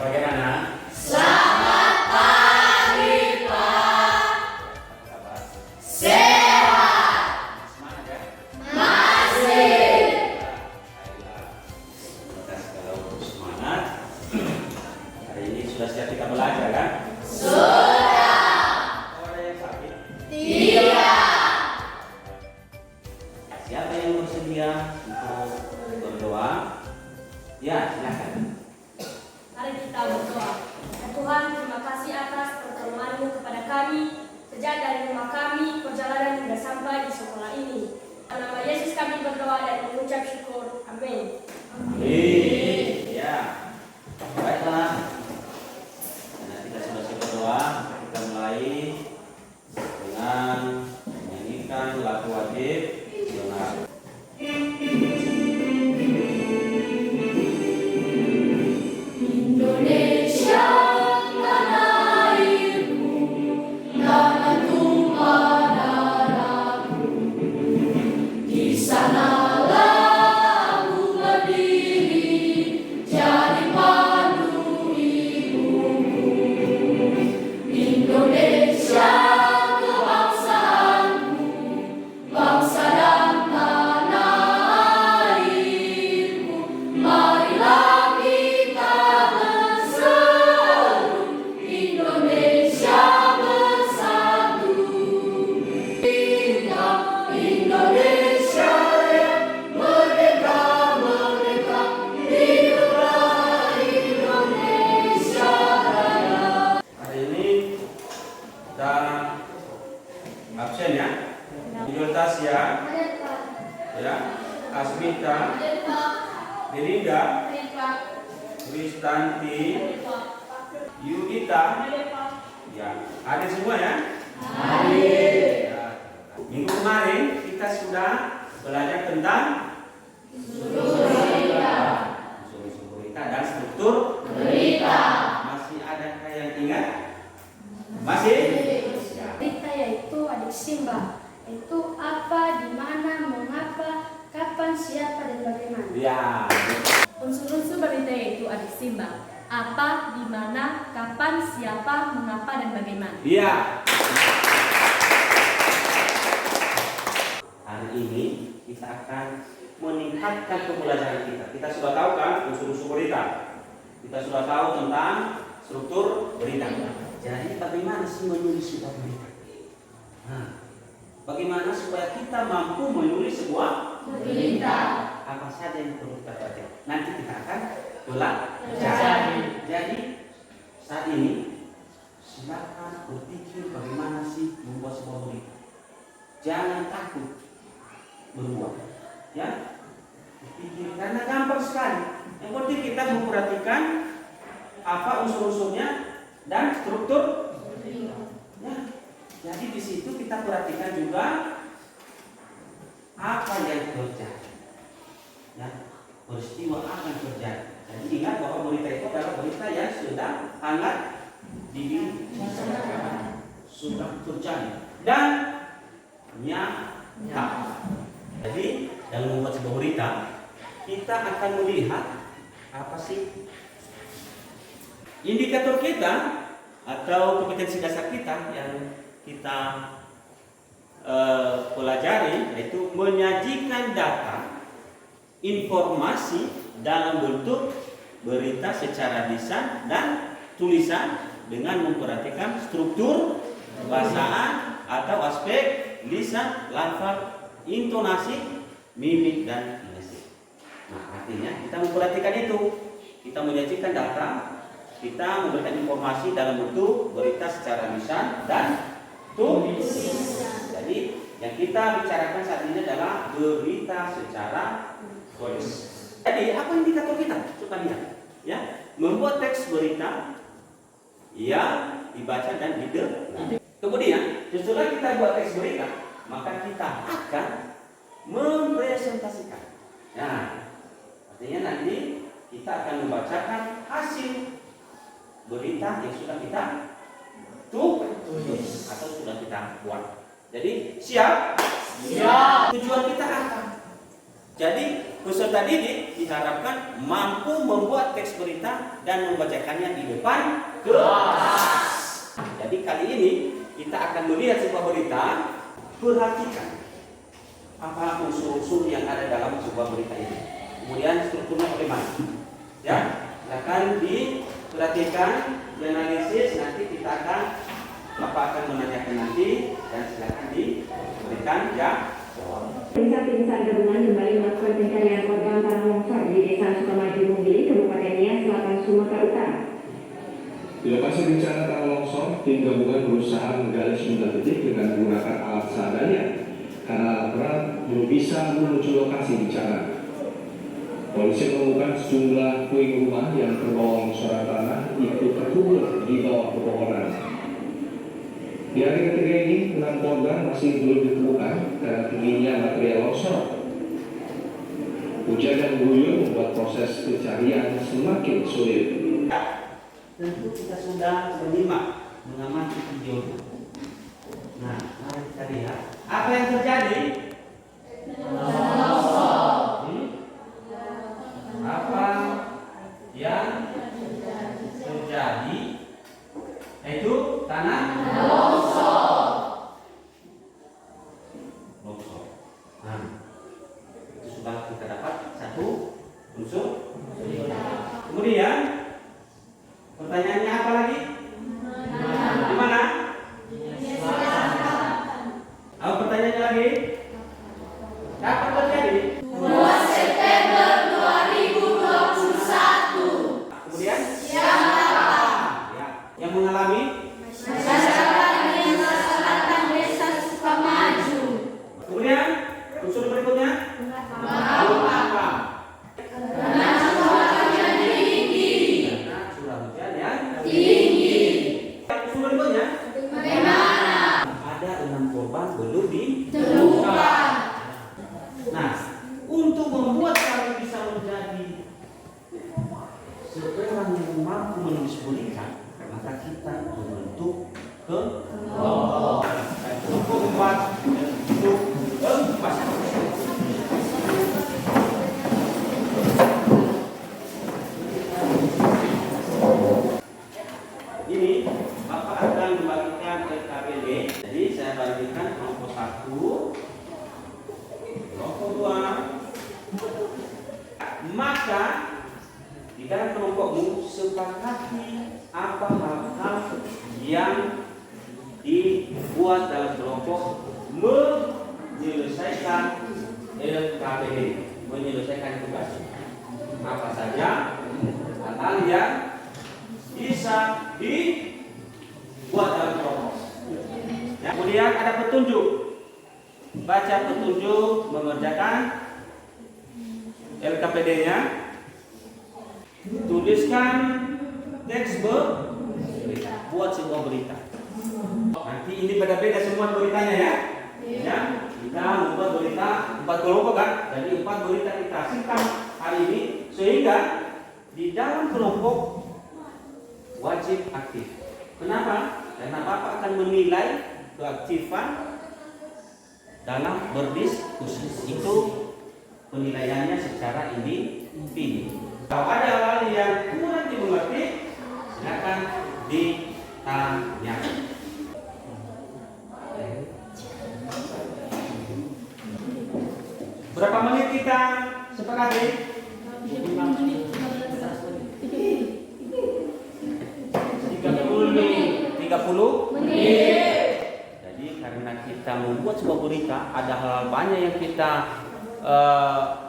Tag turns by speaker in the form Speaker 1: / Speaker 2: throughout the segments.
Speaker 1: Bagaimana?
Speaker 2: Selamat pagi, Pak. Sehat.
Speaker 1: Semangat ya?
Speaker 2: Masih.
Speaker 1: Kita kalau semangat. Hari ini sudah siap kita belajar kan?
Speaker 2: Sudah.
Speaker 1: Oh, ada yang sakit?
Speaker 2: Tidak.
Speaker 1: Siapa yang bersedia untuk berdoa? Ya, silakan.
Speaker 3: Mari kita berdoa. Ya Tuhan, terima kasih atas pertolongan-Mu kepada kami sejak dari rumah kami perjalanan hingga sampai di sekolah ini. Dalam nama Yesus kami berdoa dan mengucap syukur. Amin.
Speaker 1: Amin. Ya. Baiklah. Karena kita sudah siap berdoa, kita mulai dengan menyanyikan lagu wajib benar.
Speaker 2: Indonesia tanah airku, tanah tumpah darahku. Di sanalah aku berdiri, jadi pandu ibuku. Indonesia kebangsaanku, bangsa dan tanah airku. Marilah kita berseru, Indonesia bersatu. Indonesia yang merdeka, merdeka, hiduplah Indonesia Raya.
Speaker 1: Hari ini kita absen ya. Idul Tasya, ya, Asmita, Delinda, Kristanti, Yudita, ya, ada semua ya. Ya. Minggu kemarin kita sudah belajar tentang unsur berita dan struktur
Speaker 2: Berita.
Speaker 1: Masih adakah yang ingat? Masih? Ya.
Speaker 3: Berita yaitu adik Simba. Itu apa, di mana, mengapa, kapan, siapa, dan bagaimana.
Speaker 1: Ya.
Speaker 4: Unsur-unsur berita itu adik Simba. Apa, di mana, kapan, siapa, mengapa, dan bagaimana.
Speaker 1: Iya. Hari ini kita akan meningkatkan pembelajaran kita. Kita sudah tahu kan unsur-unsur berita. Kita sudah tahu tentang struktur berita. Jadi bagaimana sih menulis sebuah berita? Nah, bagaimana supaya kita mampu menulis sebuah
Speaker 2: Berita.
Speaker 1: apa saja yang perlu kita baca? Nanti kita akan belajar. Jadi saat ini silakan berpikir bagaimana sih membuat sebuah berita. Jangan takut berbuat, ya. Berpikir karena gampang sekali. Yang penting kita memperhatikan apa unsur-unsurnya dan struktur. Ya. Jadi di situ kita perhatikan juga apa yang terjadi. Ya, peristiwa apa yang terjadi. Jadi ingat bahwa berita itu adalah berita yang sedang hangat dibicarakan, sudah terjadi dan nyata. Jadi dalam membuat sebuah berita kita akan melihat apa sih indikator kita atau kompetensi dasar kita yang kita pelajari, yaitu menyajikan data informasi dalam bentuk berita secara lisan dan tulisan dengan memperhatikan struktur bahasaan atau aspek lisan, lafaz, intonasi, mimik dan kinesis. Nah, artinya kita memperhatikan itu. Kita menyajikan data, kita memberikan informasi dalam bentuk berita secara lisan dan tulis. Jadi yang kita bicarakan saat ini adalah berita secara tulis. Jadi apa indikator kita? Coba lihat, ya, membuat teks berita yang dibaca dan didengar. Kemudian setelah kita buat teks berita, maka kita akan mempresentasikan. Nah, artinya nanti kita akan membacakan hasil berita yang sudah kita tulis atau sudah kita buat. Jadi siap?
Speaker 2: Siap.
Speaker 1: Tujuan kita apa? Jadi peserta didik diharapkan mampu membuat teks berita dan membacakannya di depan kelas. Jadi kali ini kita akan melihat sebuah berita. Perhatikan apa unsur-unsur yang ada dalam sebuah berita ini. Kemudian strukturnya bagaimana? Ya, silakan diperhatikan, dianalisis. Nanti kita Bapak akan menanyakan nanti dan silakan diberikan jawab.
Speaker 5: Tim-SAR gabungan kembali melakukan pencarian korban tanah longsor di Desa Sukamaju Mungili, Kabupaten Nias, Selatan Sumatera Utara.
Speaker 6: Di lokasi bencana tanah longsor, tim gabungan berusaha menggali 9 titik dengan menggunakan alat seadanya karena alat berat belum bisa menuju lokasi bencana. Polisi menemukan sejumlah puing rumah yang terbawa longsoran tanah itu terkubur di bawah pepohonan. Di hari ketiga ini, 6 korban masih belum ditemukan karena tingginya material longsor. Hujan yang mengguyur membuat proses pencarian semakin sulit.
Speaker 1: Tentu kita sudah mengamati videonya. Nah, mari kita lihat apa yang terjadi. Apa yang terjadi? Itu tanah longsor. Nah, itu sudah kita dapat satu unsur. Kemudian pertanyaannya apa lagi? Di mana? Apa pertanyaannya lagi? Kapan terjadi?
Speaker 2: 2 September 2021.
Speaker 1: Kemudian?
Speaker 2: Siapa?
Speaker 1: Ya. Yang mengalami?
Speaker 2: Masyarakat Nias Selatan Desa Sukamaju.
Speaker 1: Kemudian unsur berikutnya? Apa?
Speaker 2: Karena curah hujan tinggi.
Speaker 1: Karena curah hujan yang
Speaker 2: Tinggi.
Speaker 1: unsur berikutnya?
Speaker 2: Bagaimana?
Speaker 1: Ada 6 korban belum
Speaker 2: Ditemukan.
Speaker 1: Nah, untuk membuat kami bisa menjadi seorang yang mampu menulis berita, maka kita membentuk kelompok. Ini Bapak akan membagikan LKPD. Jadi saya bagikan kelompok 1, kelompok 2. Maka di dalam kelompokmu sepakati apa hal-hal yang dibuat dalam kelompok menyelesaikan LKPD, menyelesaikan tugas. Apa saja hal-hal yang bisa dibuat dalam kelompok. Ya, kemudian ada petunjuk. Baca petunjuk mengerjakan LKPD-nya. Tuliskan teks berita. Buat sebuah berita. Nanti ini beda-beda semua beritanya ya. Ya, kita membuat berita 4 kelompok kan. Jadi 4 berita kita simpan hari ini sehingga di dalam kelompok wajib aktif. Kenapa? Karena Bapak akan menilai keaktifan dalam berdiskusi. Itu penilaiannya secara individu. Kalau ada hal yang kurang dimengerti, silakan ditanyakan. Berapa menit kita sepakati? 30 menit. Jadi karena kita membuat sebuah berita, ada hal banyak yang kita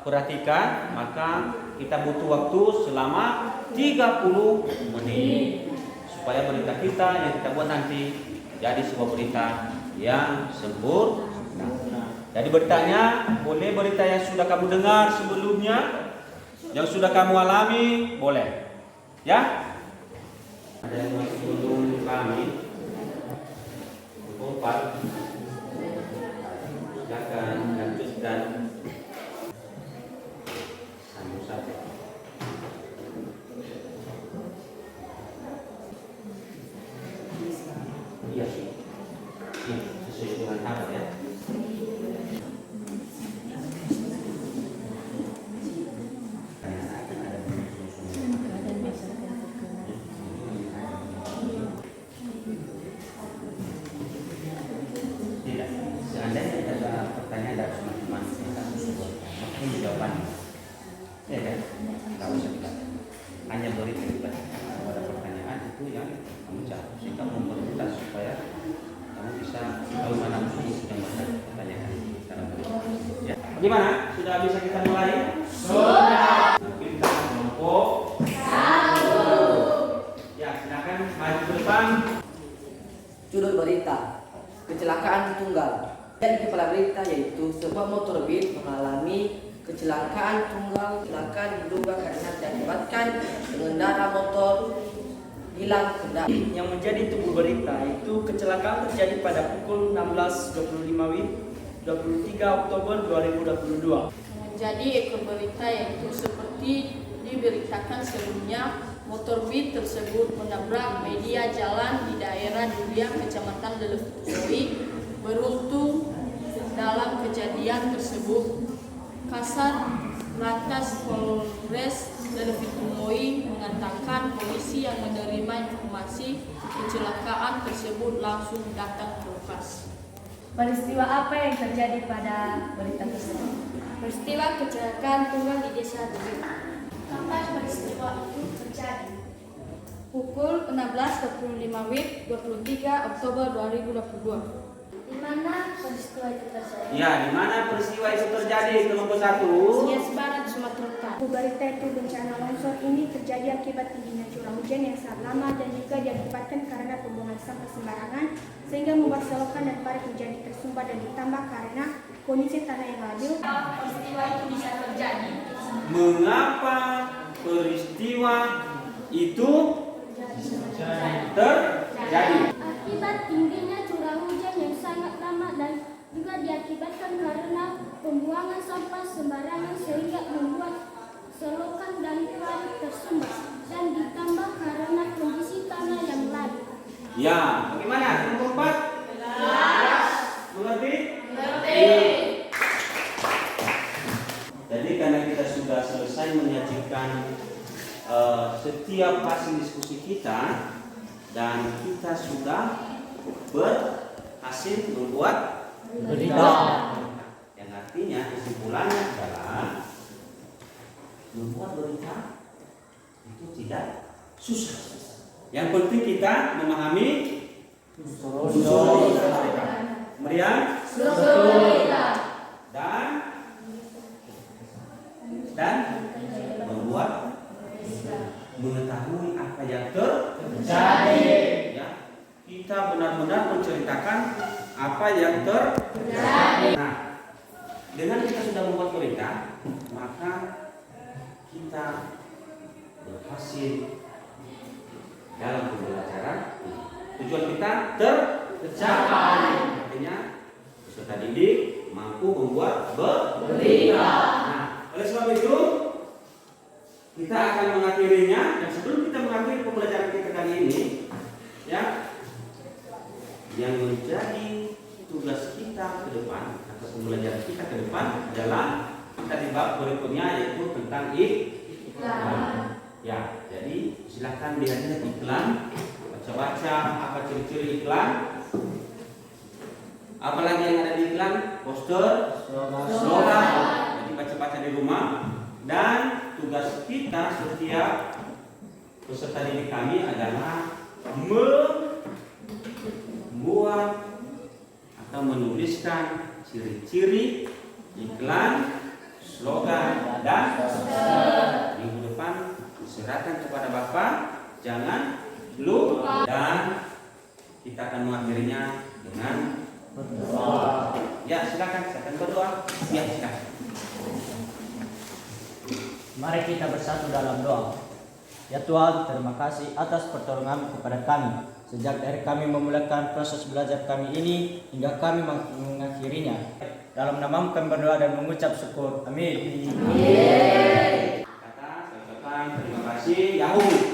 Speaker 1: perhatikan, maka kita butuh waktu selama 30 menit supaya berita kita yang kita buat nanti jadi sebuah berita yang sempurna. Jadi beritanya boleh berita yang sudah kamu dengar sebelumnya, yang sudah kamu alami, boleh. Ya? Ada yang masih belum kami? Empat. Silakan lanjutkan. Sambung saja. Iya sih. Ini sesuai dengan apa ya? Gimana? Sudah bisa kita mulai?
Speaker 2: Sudah.
Speaker 1: Kita kelompok 1. Ya, silakan maju ke depan.
Speaker 7: Judul berita, kecelakaan tunggal. Jadi kepala berita yaitu sebuah motor beat mengalami kecelakaan tunggal. Kecelakaan diduga karena diakibatkan pengendara motor hilang kendali.
Speaker 8: Yang menjadi tubuh berita itu kecelakaan terjadi pada pukul 16.25 WIB 23 Oktober 2022.
Speaker 9: Menjadi ekor berita yaitu seperti diberitakan sebelumnya, motor beat tersebut menabrak media jalan di daerah Durian, Kecamatan Lelepuoi. Beruntung dalam kejadian tersebut, Kasat Lantas Polres Lelepuoi mengatakan polisi yang menerima informasi kecelakaan tersebut langsung datang ke lokasi.
Speaker 4: Peristiwa apa yang terjadi pada berita tersebut?
Speaker 3: Peristiwa kecelakaan tunggal di Desa Duri.
Speaker 4: Kapan peristiwa itu terjadi?
Speaker 9: Pukul 16.25 WIB 23 Oktober 2022.
Speaker 3: Di mana peristiwa itu terjadi?
Speaker 1: Ya, di mana peristiwa itu terjadi kelompok 1?
Speaker 9: Nias Barat, Sumatera Utara.
Speaker 10: Berita itu bencana longsor ini terjadi akibat tingginya curah hujan yang sangat lama dan juga diakibatkan karena pembuangan sampah sembarangan sehingga membuat selokan dan parit menjadi tersumbat dan ditambah karena kondisi tanah yang labil.
Speaker 3: Peristiwa itu bisa terjadi.
Speaker 1: Mengapa peristiwa itu terjadi?
Speaker 10: Akibat tingginya curah hujan yang sangat lama dan juga diakibatkan karena pembuangan sampah sembarangan sehingga membuat selokan dan parit tersumbat dan ditambah karena kondisi tanah yang labil.
Speaker 1: Ya, bagaimana? Kelompok 4? Mengerti?
Speaker 2: Mengerti.
Speaker 1: Jadi karena kita sudah selesai menyajikan setiap hasil diskusi kita dan kita sudah berhasil membuat berita. Yang artinya kesimpulannya adalah membuat berita itu tidak susah. Yang penting kita memahami unsur kemudian dan membuat mengetahui apa yang terjadi. Ya, kita benar-benar menceritakan apa yang terjadi. Nah, dengan kita sudah membuat berita, maka kita berhasil dalam pembelajaran. Tujuan kita tercapai. Artinya peserta didik mampu membuat berita. Nah, oleh sebab itu kita akan mengakhirinya, dan sebelum kita mengakhiri pembelajaran kita kali ini, ya, yang menjadi tugas kita ke depan atau pembelajaran kita ke depan adalah kita di bab berikutnya yaitu tentang iklan. Ya, jadi silakan dilihat iklan, baca-baca apa ciri-ciri iklan, apalagi yang ada di iklan, poster, slogan. Jadi baca-baca di rumah. Dan tugas kita setiap peserta didik kami adalah membuat atau menuliskan ciri-ciri iklan, slogan, dan minggu depan diserahkan kepada Bapak. Jangan lupa, dan kita akan mengakhirinya dengan berdoa. Ya, silakan, saya akan berdoa. Ya, silakan.
Speaker 11: Mari kita bersatu dalam doa. Ya Tuhan, terima kasih atas pertolongan kepada kami. Sejak dari kami memulakan proses belajar kami ini hingga kami mengakhirinya. Dalam nama-Mu kami berdoa dan mengucap syukur. Amin.
Speaker 1: Kata, saya ucapkan terima kasih. Yahoo.